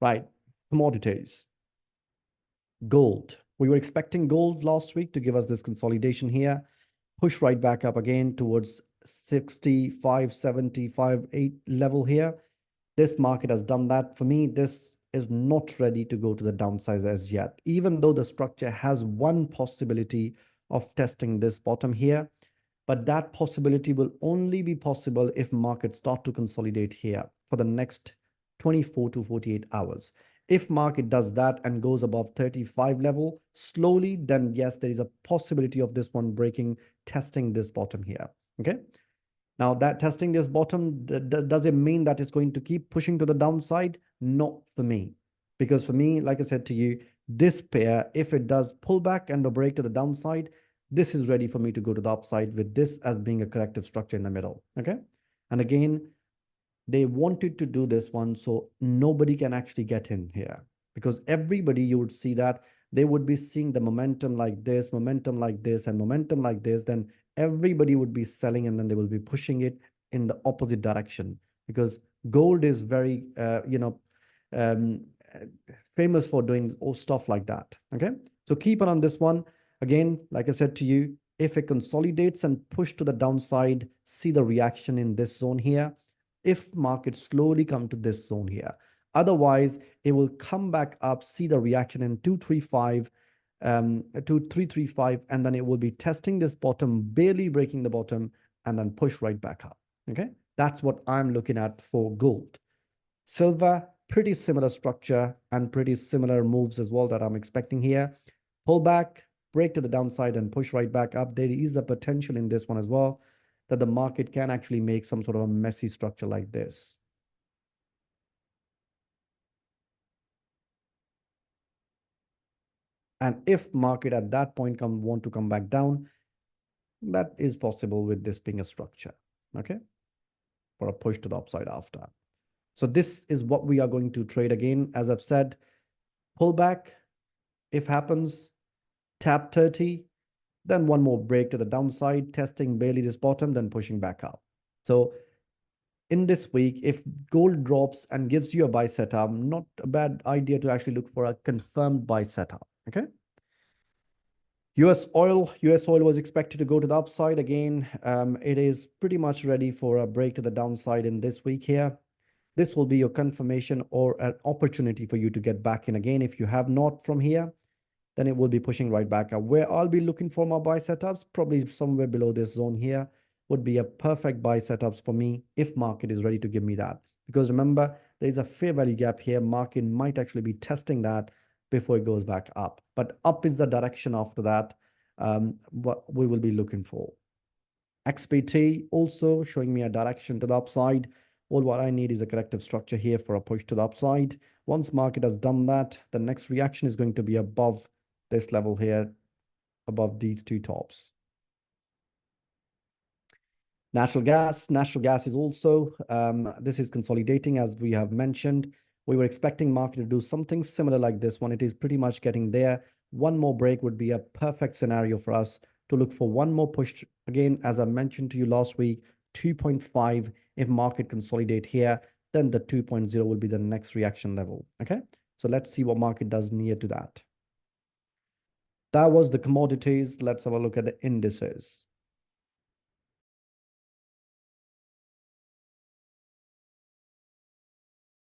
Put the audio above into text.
Right, commodities, gold. We were expecting gold last week to give us this consolidation here, push right back up again towards 65, 75, 8 level here. This market has done that. For me, this is not ready to go to the downside as yet, even though the structure has one possibility of testing this bottom here. But that possibility will only be possible if markets start to consolidate here for the next 24 to 48 hours. If market does that and goes above 35 level slowly, then yes, there is a possibility of this one breaking, testing this bottom here. Okay. Now that testing this bottom, does it mean that it's going to keep pushing to the downside? Not for me. Because for me, like I said to you, this pair, if it does pull back and a break to the downside, this is ready for me to go to the upside with this as being a corrective structure in the middle. Okay. And again, they wanted to do this one so nobody can actually get in here, because everybody, you would see that they would be seeing the momentum like this, momentum like this, and momentum like this. Then everybody would be selling and then they will be pushing it in the opposite direction, because gold is very, um, famous for doing stuff like that. Okay. So keep on this one. Again, like I said to you, if it consolidates and push to the downside, see the reaction in this zone here. If markets slowly come to this zone here, otherwise it will come back up, see the reaction in 235 to 335, and then it will be testing this bottom, barely breaking the bottom, and then push right back up. Okay, that's what I'm looking at for gold. Silver, pretty similar structure and pretty similar moves as well that I'm expecting here. Pull back, break to the downside, and push right back up. There is a potential in this one as well that the market can actually make some sort of a messy structure like this. And if market at that point want to come back down, that is possible with this being a structure, okay, for a push to the upside after. So this is what we are going to trade again. As I've said, pullback, if happens, tap 30, then one more break to the downside, testing barely this bottom, then pushing back up. So in this week, if gold drops and gives you a buy setup, not a bad idea to actually look for a confirmed buy setup. Okay. US oil was expected to go to the upside again. It is pretty much ready for a break to the downside in this week here. This will be your confirmation or an opportunity for you to get back in again. If you have not from here, then it will be pushing right back up. Where I'll be looking for my buy setups, probably somewhere below this zone here, would be a perfect buy setups for me if market is ready to give me that. Because remember, there's a fair value gap here. Market might actually be testing that before it goes back up. But up is the direction after that, what we will be looking for. XPT also showing me a direction to the upside. All what I need is a corrective structure here for a push to the upside. Once market has done that, the next reaction is going to be above this level here, above these two tops. Natural gas is also, this is consolidating as we have mentioned. We were expecting market to do something similar like this one. It is pretty much getting there. One more break would be a perfect scenario for us to look for one more push. Again, as I mentioned to you last week, 2.5, if market consolidate here, then the 2.0 will be the next reaction level. Okay, so let's see what market does near to that. That was the commodities. Let's have a look at the indices.